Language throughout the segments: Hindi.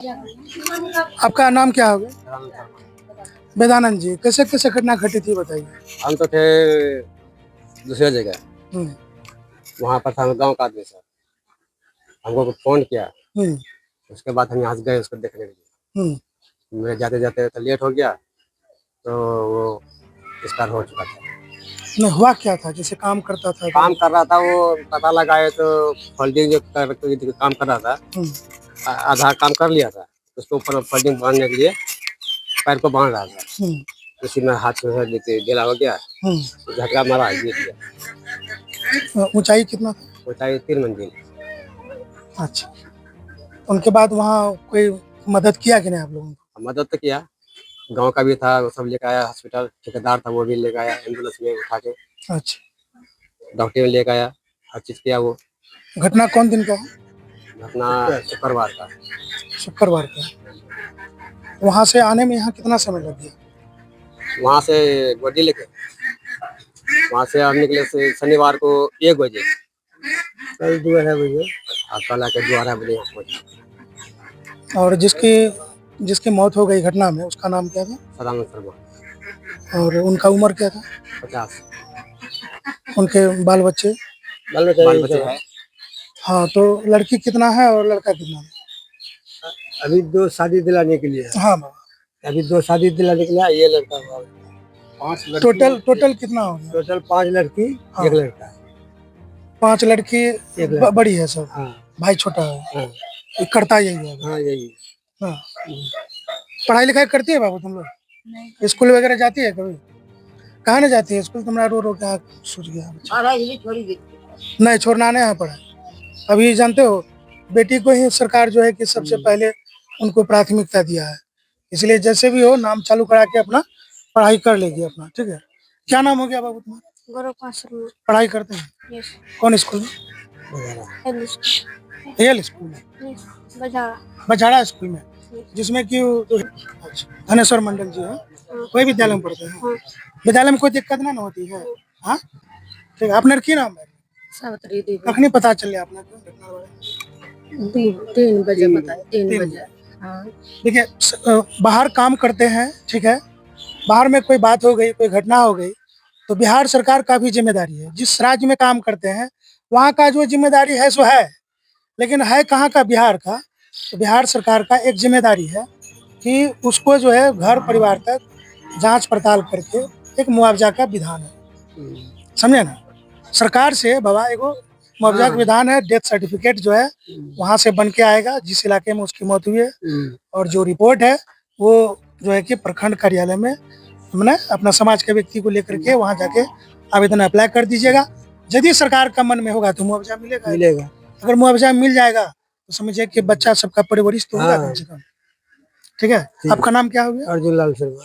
आपका नाम क्या होगा? वेदानंद जी, कैसे कैसे घटना घटी थी बताइए। हम तो थे दूसरे जगह, हम्म, वहाँ पर था गांव का आदमी सर। हमको फोन किया, हम्म, उसके बाद हम यहाँ से गए उसको देखने के लिए। हम्म। मेरे जाते जाते तो लेट हो गया, तो वो एक्सपायर हो चुका था। नहीं हुआ क्या था, जैसे काम करता था तो? काम कर रहा था वो, पता लगाए तो फोल्डिंग जो काम कर रहा था, हम्म, आधा काम कर लिया था। उसके ऊपर फोल्डिंग बांधने के लिए पैर को बांध रहा था, हम्म, उसी में हाथ में ढीला हो गया, हम्म। झटका मारा, गिर गया। ऊंचाई कितना था? ऊंचाई 3 मंजिल। अच्छा, उनके बाद वहाँ कोई मदद किया कि नहीं आप लोगों को? मदद तो किया, गांव का भी था, वो सब लेकर आया हॉस्पिटल, ठेकेदार था वो भी लेकर आया एम्बुलेंस में उठा के, अच्छा, डॉक्टर में लेकर आया, हर चीज़ किया वो। घटना कौन दिन का है? अपना शुक्रवार का। शुक्रवार का। वहाँ से आने में यहाँ कितना समय लग गया? वहाँ से गोडी लेके, वहाँ से हम निकले से शनिवार को 1 बजे, कल 2:30 बजे, और कल आके 2:30 बजे यहाँ पहुँचे। और जिसकी जिसकी मौत हो गई घटना में, उसका नाम क्या था? सदानंद शर्मा। और उनका उम्र क्या था? 50। उनके बाल बच्चे? बाल बच्चे है। हाँ, तो लड़की कितना है और लड़का कितना है? अभी 2 शादी दिलाने के लिए, हाँ बाबा। अभी 2 शादी दिलाने के लिए ये लड़का 5 लड़की, टोटल कितना हो गया? टोटल 5 लड़की, हाँ। 1 लड़का। 5 लड़की, एक लड़का। बड़ी है सब। हाँ भाई छोटा है। हाँ ये करता यही है। हाँ, यही। हाँ। पढ़ाई लिखाई करती है बाबू तुम लोग? नहीं। स्कूल वगैरह जाती है कभी? कहाँ नहीं जाती है स्कूल? तुम्हारा रो रो क्या सूझ गया? नहीं, छोड़ना नहीं है पढ़ाई। अभी जानते हो, बेटी को ही सरकार जो है कि सबसे पहले उनको प्राथमिकता दिया है, इसलिए जैसे भी हो नाम चालू करा के अपना पढ़ाई कर लेगी अपना। ठीक है, क्या नाम हो गया बाबू तुम्हारा? गौरव शर्मा। पढ़ाई करते हैं? यस। कौन स्कूल में? एल स्कूल में? बजाड़ा स्कूल में, जिसमें कि धनेश्वर मंडल जी है, वही विद्यालय में पढ़ते हैं? विद्यालय में कोई दिक्कत ना होती है? हाँ, ठीक है। अपने की नाम है? सावित्री देवी। कखनी पता चले आपने? 3 बजे बताया। 3 बजे। हाँ। देखिए, बाहर काम करते हैं, ठीक है, बाहर में कोई बात हो गई, कोई घटना हो गई, तो बिहार सरकार का भी जिम्मेदारी है। जिस राज्य में काम करते हैं वहाँ का जो जिम्मेदारी है सो है, लेकिन है कहाँ का? बिहार का। तो बिहार सरकार का एक जिम्मेदारी है कि उसको जो है घर परिवार तक जांच पड़ताल करके एक मुआवजा का विधान है, समझे ना? सरकार से बाबा एगो मुआवजा का विधान है, डेथ सर्टिफिकेट जो है वहाँ से बन के आएगा जिस इलाके में उसकी मौत हुई है, और जो रिपोर्ट है वो जो है कि प्रखंड कार्यालय में हमने अपना समाज के व्यक्ति को लेकर के वहाँ जाके आवेदन अप्लाई कर दीजिएगा। यदि सरकार का मन में होगा तो मुआवजा मिलेगा। अगर मुआवजा मिल जाएगा तो समझिए कि बच्चा सबका परवरिश तो होगा कम से कम। ठीक है, आपका नाम क्या हो गया? अर्जुन लाल शर्मा।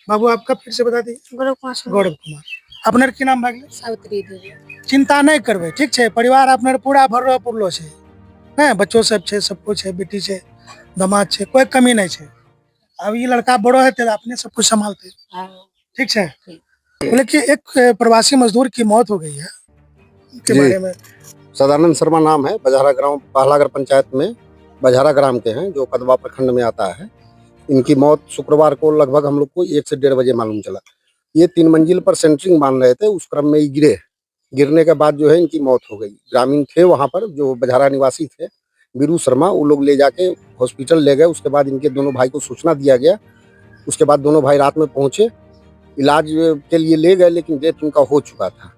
बाबू आपका फिर से बता दीजिए। गौरव कुमार। अपने की नाम भाग? सावित्री देवी। चिंता नहीं करबे, ठीक है, परिवार अपने पूरा भरलो पुरलो है ना, बच्चों सब है, सब कुछ है, बेटी है, दामाद है, कोई कमी नहीं है। अब ये लड़का बड़ो है तो अपने सब कुछ संभालते, ठीक है। बोले कि एक प्रवासी मजदूर की मौत हो गई है, के बारे में। सदानंद शर्मा नाम है, बजारा ग्राम, पहलागर पंचायत में बजारा ग्राम के हैं, जो कदवा प्रखंड में आता है। इनकी मौत शुक्रवार को लगभग हम लोग को 1 से 1:30 बजे मालूम चला। ये 3 मंजिल पर सेंटरिंग बांध रहे थे, उस क्रम में ही गिरने के बाद जो है इनकी मौत हो गई। ग्रामीण थे वहाँ पर, जो बजारा निवासी थे, बीरू शर्मा, वो लोग ले जाके हॉस्पिटल ले गए। उसके बाद इनके दोनों भाई को सूचना दिया गया। उसके बाद दोनों भाई रात में पहुंचे, इलाज के लिए ले गए, लेकिन डेथ उनका हो चुका था।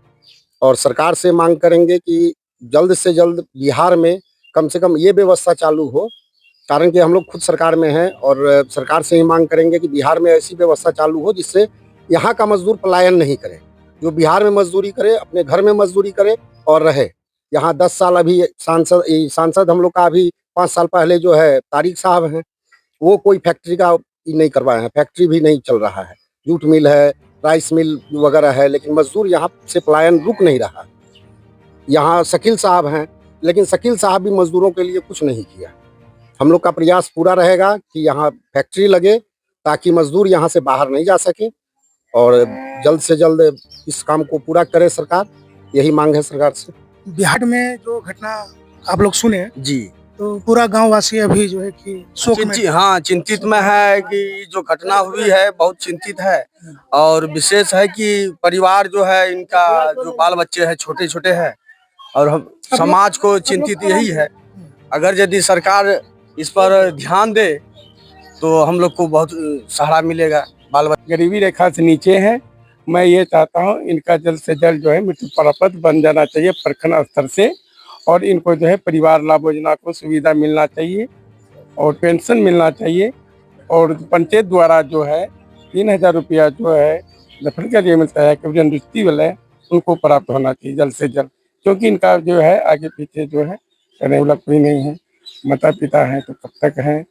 और सरकार से मांग करेंगे कि जल्द से जल्द बिहार में कम से कम ये व्यवस्था चालू हो, कारण कि हम लोग खुद सरकार में हैं, और सरकार से ही मांग करेंगे कि बिहार में ऐसी व्यवस्था चालू हो जिससे यहाँ का मजदूर पलायन नहीं करे। जो बिहार में मजदूरी करे, अपने घर में मजदूरी करे और रहे। यहाँ 10 साल अभी सांसद हम लोग का अभी 5 साल पहले जो है तारिक साहब हैं, वो कोई फैक्ट्री का नहीं करवाए हैं, फैक्ट्री भी नहीं चल रहा है, जूट मिल है, राइस मिल वगैरह है, लेकिन मजदूर यहाँ से पलायन रुक नहीं रहा। यहाँ शकील साहब हैं, लेकिन शकील साहब भी मजदूरों के लिए कुछ नहीं किया। हम लोग का प्रयास पूरा रहेगा कि यहाँ फैक्ट्री लगे ताकि मजदूर यहाँ से बाहर नहीं जा सके, और जल्द से जल्द इस काम को पूरा करे सरकार, यही मांग है सरकार से। बिहार में जो घटना आप लोग सुने जी, तो पूरा गांव वासी अभी जो है कि शोक में। चिंतित में है कि जो घटना हुई है बहुत चिंतित है। और विशेष है कि परिवार जो है इनका जो बाल बच्चे हैं छोटे छोटे हैं और हम समाज को चिंतित यही है। अगर यदि सरकार इस पर ध्यान दे तो हम लोग को बहुत सहारा मिलेगा। बाल बच्चे गरीबी रेखा से नीचे हैं। मैं ये चाहता हूँ इनका जल्द से जल्द जो है मृत्यु प्रपत्र बन जाना चाहिए प्रखंड स्तर से, और इनको जो है परिवार लाभ योजना को सुविधा मिलना चाहिए और पेंशन मिलना चाहिए, और पंचायत द्वारा जो है 3000 रुपया जो है दफन के लिए मिलता है कि निवृत्ति वाले उनको प्राप्त होना चाहिए जल्द से जल्द, क्योंकि इनका जो है आगे पीछे जो है करने वाला कोई नहीं है। माता पिता हैं तो कब तक हैं,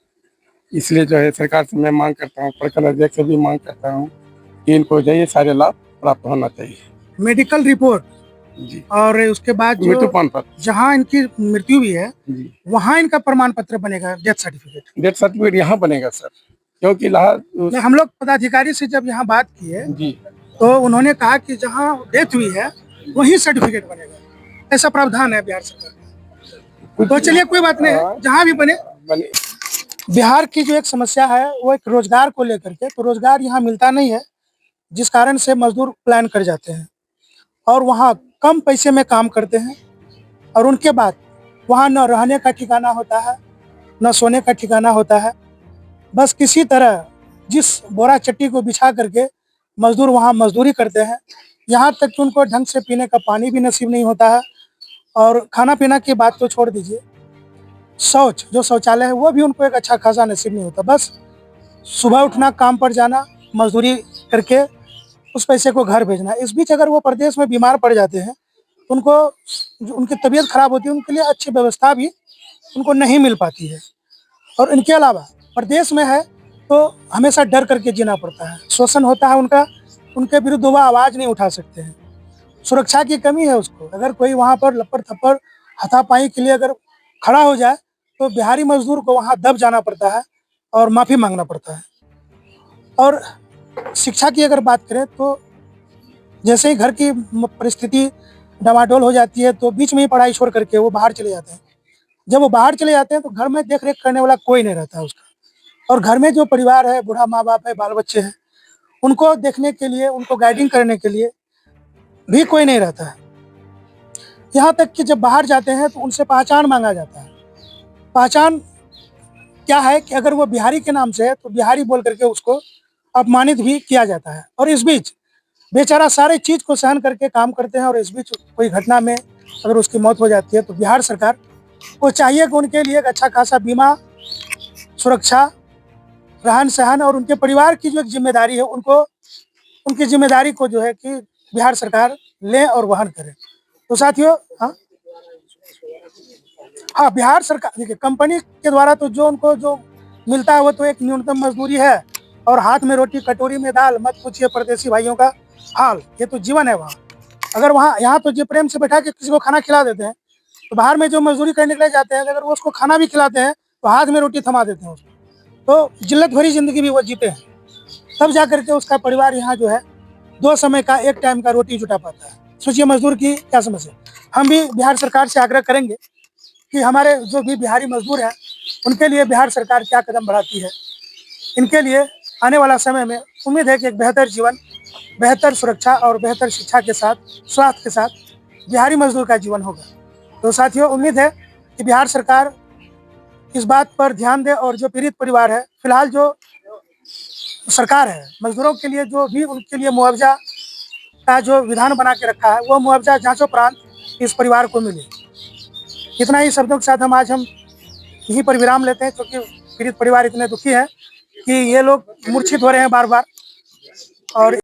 इसलिए जो है सरकार से मैं मांग करता हूँ, प्रखंड अध्यक्ष से भी मांग करता हूँ कि इनको जो ये सारे लाभ प्राप्त होना चाहिए। मेडिकल रिपोर्ट जी, और उसके बाद मृत्यु प्रमाण पत्र, जहाँ इनकी मृत्यु भी है जी वहाँ इनका प्रमाण पत्र बनेगा, डेथ सर्टिफिकेट। डेथ सर्टिफिकेट यहाँ बनेगा सर, क्योंकि हम लोग पदाधिकारी से जब यहाँ बात की है जी तो उन्होंने कहा कि जहाँ डेथ हुई है वही सर्टिफिकेट बनेगा, ऐसा प्रावधान है बिहार सरकार का। तो चलिए कोई बात नहीं है, जहाँ भी बने। बिहार की जो एक समस्या है वो एक रोजगार को लेकर के, तो रोजगार यहाँ मिलता नहीं है, जिस कारण से मजदूर प्लान कर जाते हैं और वहाँ कम पैसे में काम करते हैं और उनके बाद वहाँ न रहने का ठिकाना होता है न सोने का ठिकाना होता है। बस किसी तरह जिस बोरा चट्टी को बिछा करके मजदूर वहाँ मजदूरी करते हैं, यहाँ तक कि उनको ढंग से पीने का पानी भी नसीब नहीं होता है। और खाना पीना की बात तो छोड़ दीजिए, शौच जो शौचालय है वो भी उनको एक अच्छा खासा नसीब नहीं होता। बस सुबह उठना, काम पर जाना, मजदूरी करके उस पैसे को घर भेजना। इस बीच अगर वो प्रदेश में बीमार पड़ जाते हैं तो उनको उनकी तबीयत खराब होती है, उनके लिए अच्छी व्यवस्था भी उनको नहीं मिल पाती है। और इनके अलावा प्रदेश में है तो हमेशा डर करके जीना पड़ता है, शोषण होता है उनका, उनके विरुद्ध वो आवाज़ नहीं उठा सकते हैं, सुरक्षा की कमी है उसको। अगर कोई वहाँ पर लपड़ थप्पड़ हाथापाई के लिए अगर खड़ा हो जाए तो बिहारी मजदूर को वहाँ दब जाना पड़ता है और माफ़ी मांगना पड़ता है। और शिक्षा की अगर बात करें तो जैसे ही घर की परिस्थिति डमाडोल हो जाती है तो बीच में ही पढ़ाई छोड़ करके वो बाहर चले जाते हैं। जब वो बाहर चले जाते हैं तो घर में देख रेख करने वाला कोई नहीं रहता है उसका, और घर में जो परिवार है, बूढ़ा माँ बाप है, बाल बच्चे हैं, उनको देखने के लिए, उनको गाइडिंग करने के लिए भी कोई नहीं रहता है। यहाँ तक कि जब बाहर जाते हैं तो उनसे पहचान मांगा जाता है। पहचान क्या है कि अगर वो बिहारी के नाम से है तो बिहारी बोल करके उसको अपमानित भी किया जाता है। और इस बीच बेचारा सारे चीज़ को सहन करके काम करते हैं, और इस बीच कोई घटना में अगर उसकी मौत हो जाती है तो बिहार सरकार को चाहिए कि उनके लिए एक अच्छा खासा बीमा, सुरक्षा, रहन सहन और उनके परिवार की जो एक जिम्मेदारी है उनको, उनकी जिम्मेदारी को जो है कि बिहार सरकार ले और वहन करे। तो साथियों, हाँ बिहार सरकार देखिए, कंपनी के द्वारा तो जो उनको जो मिलता है वो तो एक न्यूनतम मजदूरी है और हाथ में रोटी कटोरी में दाल। मत पूछिए परदेसी भाइयों का हाल, ये तो जीवन है वहाँ। अगर वहाँ, यहाँ तो जो प्रेम से बैठा के किसी को खाना खिला देते हैं, तो बाहर में जो मजदूरी करने के लिए जाते हैं अगर वो उसको खाना भी खिलाते हैं तो हाथ में रोटी थमा देते हैं उसको, तो जिल्लत भरी जिंदगी भी वो जीते हैं, तब जा करके उसका परिवार यहाँ जो है 2 समय का, 1 टाइम का रोटी जुटा पाता है। सोचिए मजदूर की क्या समस्या। हम भी बिहार सरकार से आग्रह करेंगे कि हमारे जो भी बिहारी मजदूर हैं उनके लिए बिहार सरकार क्या कदम बढ़ाती है। इनके लिए आने वाला समय में उम्मीद है कि एक बेहतर जीवन, बेहतर सुरक्षा और बेहतर शिक्षा के साथ, स्वास्थ्य के साथ बिहारी मजदूर का जीवन होगा। तो साथियों, उम्मीद है कि बिहार सरकार इस बात पर ध्यान दे और जो पीड़ित परिवार है, फिलहाल जो सरकार है मजदूरों के लिए जो भी उनके लिए मुआवजा का जो विधान बना के रखा है वो मुआवजा जांचोपरांत इस परिवार को मिले। इतना ही शब्दों के साथ हम यहीं पर विराम लेते हैं, क्योंकि पीड़ित परिवार इतने दुखी हैं कि ये लोग मूर्छित हो रहे हैं बार बार। और